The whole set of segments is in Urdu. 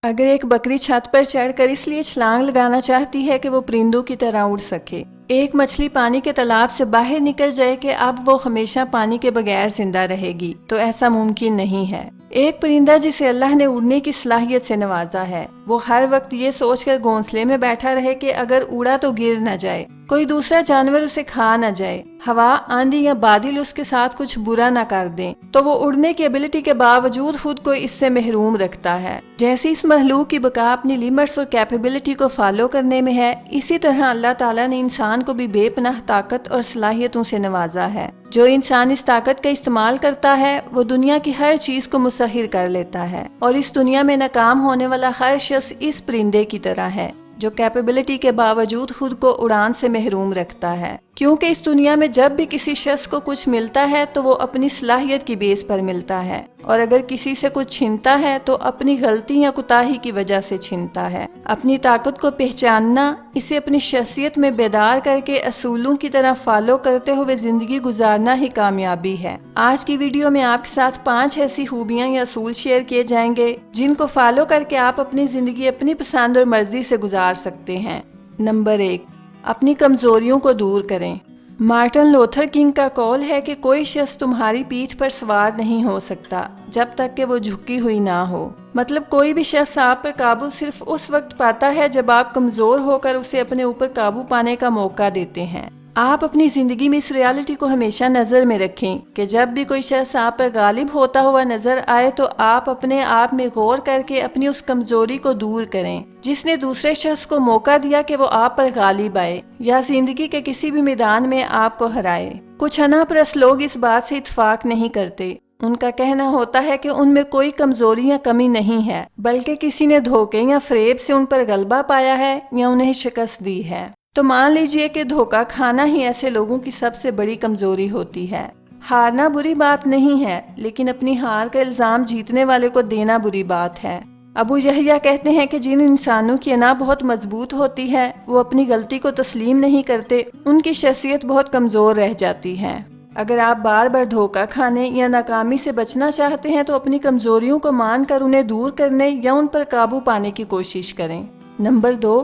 اگر ایک بکری چھت پر چڑھ کر اس لیے چھلانگ لگانا چاہتی ہے کہ وہ پرندوں کی طرح اڑ سکے، ایک مچھلی پانی کے تالاب سے باہر نکل جائے کہ اب وہ ہمیشہ پانی کے بغیر زندہ رہے گی، تو ایسا ممکن نہیں ہے۔ ایک پرندہ جسے اللہ نے اڑنے کی صلاحیت سے نوازا ہے، وہ ہر وقت یہ سوچ کر گھونسلے میں بیٹھا رہے کہ اگر اڑا تو گر نہ جائے، کوئی دوسرا جانور اسے کھا نہ جائے، ہوا، آندھی یا بادل اس کے ساتھ کچھ برا نہ کر دیں، تو وہ اڑنے کی ایبلٹی کے باوجود خود کو اس سے محروم رکھتا ہے۔ جیسی اس مخلوق کی بقا اپنی لیمٹس اور کیپیبلٹی کو فالو کرنے میں ہے، اسی طرح اللہ تعالیٰ نے انسان کو بھی بے پناہ طاقت اور صلاحیتوں سے نوازا ہے۔ جو انسان اس طاقت کا استعمال کرتا ہے، وہ دنیا کی ہر چیز کو مسخر کر لیتا ہے، اور اس دنیا میں ناکام ہونے والا ہر شخص اس پرندے کی طرح ہے جو کیپیبلٹی کے باوجود خود کو اڑان سے محروم رکھتا ہے، کیونکہ اس دنیا میں جب بھی کسی شخص کو کچھ ملتا ہے تو وہ اپنی صلاحیت کی بیس پر ملتا ہے، اور اگر کسی سے کچھ چھنتا ہے تو اپنی غلطی یا کوتاہی کی وجہ سے چھنتا ہے۔ اپنی طاقت کو پہچاننا، اسے اپنی شخصیت میں بیدار کر کے اصولوں کی طرح فالو کرتے ہوئے زندگی گزارنا ہی کامیابی ہے۔ آج کی ویڈیو میں آپ کے ساتھ 5 ایسی خوبیاں یا اصول شیئر کیے جائیں گے جن کو فالو کر کے آپ اپنی زندگی اپنی پسند اور مرضی سے گزار سکتے ہیں۔ نمبر 1، اپنی کمزوریوں کو دور کریں۔ مارٹن لوتھر کنگ کا قول ہے کہ کوئی شخص تمہاری پیٹھ پر سوار نہیں ہو سکتا جب تک کہ وہ جھکی ہوئی نہ ہو۔ مطلب کوئی بھی شخص آپ پر قابو صرف اس وقت پاتا ہے جب آپ کمزور ہو کر اسے اپنے اوپر قابو پانے کا موقع دیتے ہیں۔ آپ اپنی زندگی میں اس ریالٹی کو ہمیشہ نظر میں رکھیں کہ جب بھی کوئی شخص آپ پر غالب ہوتا ہوا نظر آئے تو آپ اپنے آپ میں غور کر کے اپنی اس کمزوری کو دور کریں جس نے دوسرے شخص کو موقع دیا کہ وہ آپ پر غالب آئے یا زندگی کے کسی بھی میدان میں آپ کو ہرائے۔ کچھ انا پرست لوگ اس بات سے اتفاق نہیں کرتے۔ ان کا کہنا ہوتا ہے کہ ان میں کوئی کمزوری یا کمی نہیں ہے، بلکہ کسی نے دھوکے یا فریب سے ان پر غلبہ پایا ہے یا انہیں شکست دی ہے۔ تو مان لیجئے کہ دھوکہ کھانا ہی ایسے لوگوں کی سب سے بڑی کمزوری ہوتی ہے۔ ہارنا بری بات نہیں ہے، لیکن اپنی ہار کا الزام جیتنے والے کو دینا بری بات ہے۔ ابو یحییٰ کہتے ہیں کہ جن انسانوں کی انا بہت مضبوط ہوتی ہے، وہ اپنی غلطی کو تسلیم نہیں کرتے، ان کی شخصیت بہت کمزور رہ جاتی ہے۔ اگر آپ بار بار دھوکہ کھانے یا ناکامی سے بچنا چاہتے ہیں تو اپنی کمزوریوں کو مان کر انہیں دور کرنے یا ان پر قابو پانے کی کوشش کریں۔ نمبر 2،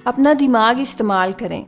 اپنا دماغ استعمال کریں۔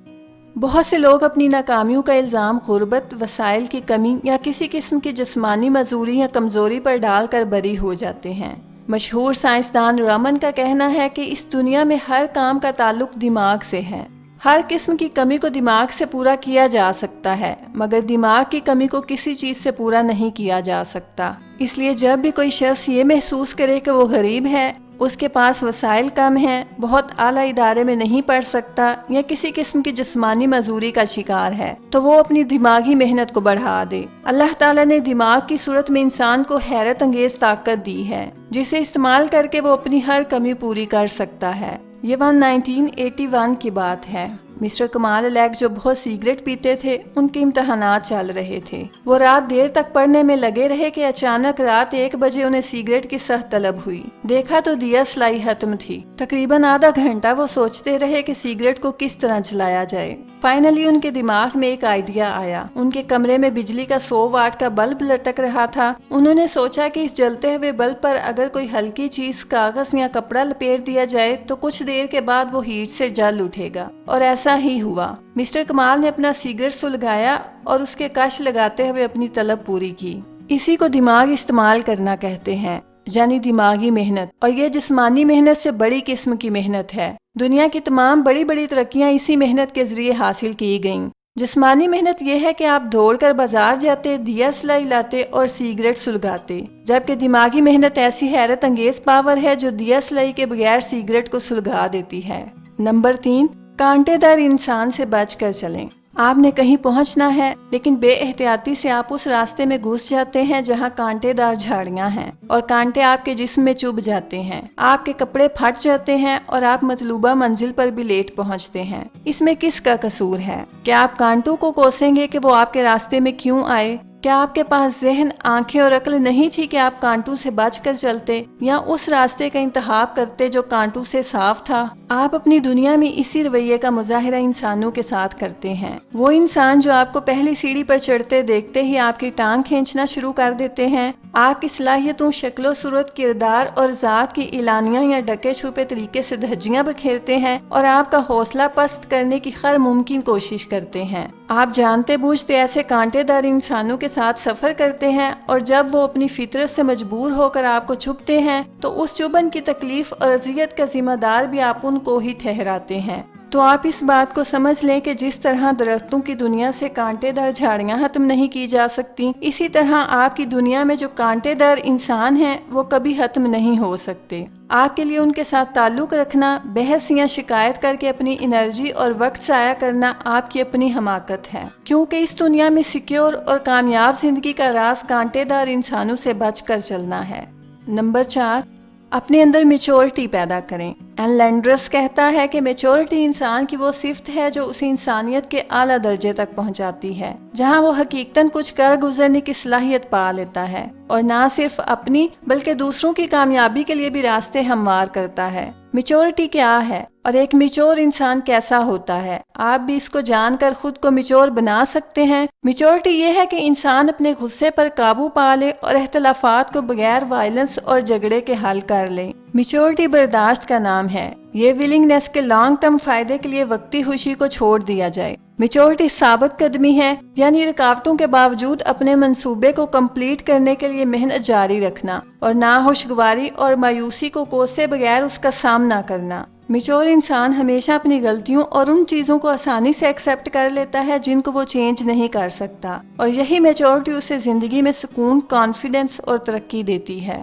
بہت سے لوگ اپنی ناکامیوں کا الزام غربت، وسائل کی کمی یا کسی قسم کی جسمانی معذوری یا کمزوری پر ڈال کر بری ہو جاتے ہیں۔ مشہور سائنسدان رامن کا کہنا ہے کہ اس دنیا میں ہر کام کا تعلق دماغ سے ہے۔ ہر قسم کی کمی کو دماغ سے پورا کیا جا سکتا ہے، مگر دماغ کی کمی کو کسی چیز سے پورا نہیں کیا جا سکتا۔ اس لیے جب بھی کوئی شخص یہ محسوس کرے کہ وہ غریب ہے، اس کے پاس وسائل کم ہیں، بہت اعلیٰ ادارے میں نہیں پڑھ سکتا یا کسی قسم کی جسمانی معذوری کا شکار ہے، تو وہ اپنی دماغی محنت کو بڑھا دے۔ اللہ تعالیٰ نے دماغ کی صورت میں انسان کو حیرت انگیز طاقت دی ہے، جسے استعمال کر کے وہ اپنی ہر کمی پوری کر سکتا ہے۔ یہ 1981 کی بات ہے۔ مسٹر کمال الیگ جو بہت سگریٹ پیتے تھے، ان کے امتحانات چل رہے تھے۔ وہ رات دیر تک پڑھنے میں لگے رہے کہ اچانک رات 1 بجے انہیں سگریٹ کی سخت طلب ہوئی۔ دیکھا تو دیا سلائی ختم تھی۔ تقریباً آدھا گھنٹہ وہ سوچتے رہے کہ سگریٹ کو کس طرح جلایا جائے۔ فائنلی ان کے دماغ میں ایک آئیڈیا آیا۔ ان کے کمرے میں بجلی کا 100 واٹ کا بلب لٹک رہا تھا۔ انہوں نے سوچا کہ اس جلتے ہوئے بلب پر اگر کوئی ہلکی چیز، کاغذ یا کپڑا لپیٹ دیا جائے تو کچھ دیر کے بعد وہ ہیٹ سے جل اٹھے گا، اور ایسا ہی ہوا۔ مسٹر کمال نے اپنا سگریٹ سلگایا اور اس کے کش لگاتے ہوئے اپنی طلب پوری کی۔ اسی کو دماغ استعمال کرنا کہتے ہیں، یعنی دماغی محنت، اور یہ جسمانی محنت سے بڑی قسم کی محنت ہے۔ دنیا کی تمام بڑی بڑی ترقیاں اسی محنت کے ذریعے حاصل کی گئیں۔ جسمانی محنت یہ ہے کہ آپ دوڑ کر بازار جاتے، دیا سلائی لاتے اور سگریٹ سلگاتے، جبکہ دماغی محنت ایسی حیرت انگیز پاور ہے جو دیا سلائی کے بغیر سگریٹ کو سلگا دیتی ہے۔ نمبر 3، کانٹے دار انسان سے بچ کر چلیں۔ آپ نے کہیں پہنچنا ہے، لیکن بے احتیاطی سے آپ اس راستے میں گھس جاتے ہیں جہاں کانٹے دار جھاڑیاں ہیں، اور کانٹے آپ کے جسم میں چبھ جاتے ہیں، آپ کے کپڑے پھٹ جاتے ہیں اور آپ مطلوبہ منزل پر بھی لیٹ پہنچتے ہیں۔ اس میں کس کا قصور ہے؟ کیا آپ کانٹوں کو کوسیں گے کہ وہ آپ کے راستے میں کیوں آئے؟ کیا آپ کے پاس ذہن، آنکھیں اور عقل نہیں تھی کہ آپ کانٹوں سے بچ کر چلتے یا اس راستے کا انتخاب کرتے جو کانٹوں سے صاف تھا؟ آپ اپنی دنیا میں اسی رویے کا مظاہرہ انسانوں کے ساتھ کرتے ہیں۔ وہ انسان جو آپ کو پہلی سیڑھی پر چڑھتے دیکھتے ہی آپ کی ٹانگ کھینچنا شروع کر دیتے ہیں، آپ کی صلاحیتوں، شکل و صورت، کردار اور ذات کی اعلانیہ یا ڈکے چھپے طریقے سے دھجیاں بکھیرتے ہیں اور آپ کا حوصلہ پست کرنے کی ہر ممکن کوشش کرتے ہیں۔ آپ جانتے بوجھتے ایسے کانٹے دار انسانوں کے ساتھ سفر کرتے ہیں، اور جب وہ اپنی فطرت سے مجبور ہو کر آپ کو چبھتے ہیں تو اس چبھن کی تکلیف اور اذیت کا ذمہ دار بھی آپ ان کو ہی ٹھہراتے ہیں۔ تو آپ اس بات کو سمجھ لیں کہ جس طرح درختوں کی دنیا سے کانٹے دار جھاڑیاں ختم نہیں کی جا سکتی، اسی طرح آپ کی دنیا میں جو کانٹے دار انسان ہیں وہ کبھی ختم نہیں ہو سکتے۔ آپ کے لیے ان کے ساتھ تعلق رکھنا، بحث یا شکایت کر کے اپنی انرجی اور وقت ضائع کرنا آپ کی اپنی حماقت ہے، کیونکہ اس دنیا میں سیکیور اور کامیاب زندگی کا راز کانٹے دار انسانوں سے بچ کر چلنا ہے۔ نمبر 4، اپنے اندر میچورٹی پیدا کریں۔ این لینڈرس کہتا ہے کہ میچورٹی انسان کی وہ صفت ہے جو اسے انسانیت کے اعلیٰ درجے تک پہنچاتی ہے، جہاں وہ حقیقتاً کچھ کر گزرنے کی صلاحیت پا لیتا ہے اور نہ صرف اپنی بلکہ دوسروں کی کامیابی کے لیے بھی راستے ہموار کرتا ہے۔ میچورٹی کیا ہے اور ایک میچور انسان کیسا ہوتا ہے؟ آپ بھی اس کو جان کر خود کو میچور بنا سکتے ہیں۔ میچورٹی یہ ہے کہ انسان اپنے غصے پر قابو پا لے اور اختلافات کو بغیر وائلنس اور جھگڑے کے حل کر لے۔ میچورٹی برداشت کا نام ہے، یہ ولنگنس کے لانگ ٹرم فائدے کے لیے وقتی خوشی کو چھوڑ دیا جائے۔ میچورٹی ثابت قدمی ہے، یعنی رکاوٹوں کے باوجود اپنے منصوبے کو کمپلیٹ کرنے کے لیے محنت جاری رکھنا اور ناخوشگواری اور مایوسی کو کوسے بغیر اس کا سامنا کرنا۔ میچور انسان ہمیشہ اپنی غلطیوں اور ان چیزوں کو آسانی سے ایکسیپٹ کر لیتا ہے جن کو وہ چینج نہیں کر سکتا، اور یہی میچورٹی اسے زندگی میں سکون، کانفیڈنس اور ترقی دیتی ہے۔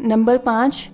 نمبر 5،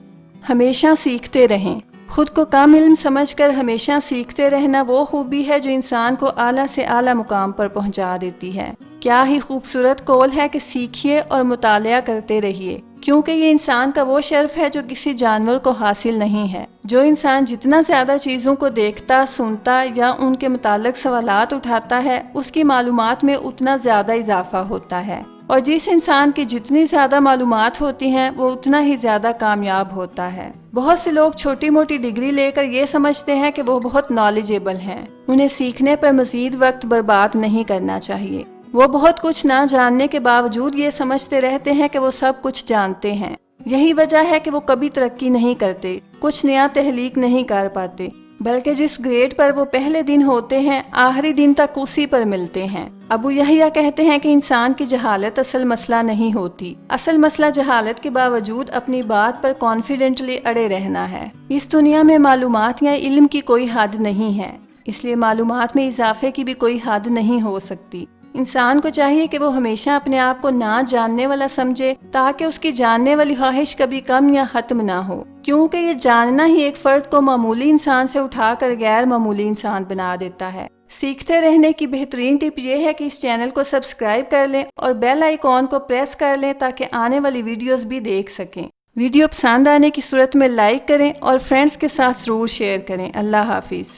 ہمیشہ سیکھتے رہیں۔ خود کو کم علم سمجھ کر ہمیشہ سیکھتے رہنا وہ خوبی ہے جو انسان کو اعلیٰ سے اعلیٰ مقام پر پہنچا دیتی ہے۔ کیا ہی خوبصورت قول ہے کہ سیکھیے اور مطالعہ کرتے رہیے، کیونکہ یہ انسان کا وہ شرف ہے جو کسی جانور کو حاصل نہیں ہے۔ جو انسان جتنا زیادہ چیزوں کو دیکھتا، سنتا یا ان کے متعلق سوالات اٹھاتا ہے، اس کی معلومات میں اتنا زیادہ اضافہ ہوتا ہے، اور جس انسان کی جتنی زیادہ معلومات ہوتی ہیں وہ اتنا ہی زیادہ کامیاب ہوتا ہے۔ بہت سے لوگ چھوٹی موٹی ڈگری لے کر یہ سمجھتے ہیں کہ وہ بہت نالجیبل ہیں۔ انہیں سیکھنے پر مزید وقت برباد نہیں کرنا چاہیے۔ وہ بہت کچھ نہ جاننے کے باوجود یہ سمجھتے رہتے ہیں کہ وہ سب کچھ جانتے ہیں۔ یہی وجہ ہے کہ وہ کبھی ترقی نہیں کرتے، کچھ نیا تخلیق نہیں کر پاتے، بلکہ جس گریڈ پر وہ پہلے دن ہوتے ہیں آخری دن تک اسی پر ملتے ہیں۔ ابو یحییٰ کہتے ہیں کہ انسان کی جہالت اصل مسئلہ نہیں ہوتی، اصل مسئلہ جہالت کے باوجود اپنی بات پر کانفیڈنٹلی اڑے رہنا ہے۔ اس دنیا میں معلومات یا علم کی کوئی حد نہیں ہے، اس لیے معلومات میں اضافے کی بھی کوئی حد نہیں ہو سکتی۔ انسان کو چاہیے کہ وہ ہمیشہ اپنے آپ کو نہ جاننے والا سمجھے، تاکہ اس کی جاننے والی خواہش کبھی کم یا ختم نہ ہو، کیونکہ یہ جاننا ہی ایک فرد کو معمولی انسان سے اٹھا کر غیر معمولی انسان بنا دیتا ہے۔ سیکھتے رہنے کی بہترین ٹپ یہ ہے کہ اس چینل کو سبسکرائب کر لیں اور بیل آئیکن کو پریس کر لیں تاکہ آنے والی ویڈیوز بھی دیکھ سکیں۔ ویڈیو پسند آنے کی صورت میں لائک کریں اور فرینڈز کے ساتھ ضرور شیئر کریں۔ اللہ حافظ۔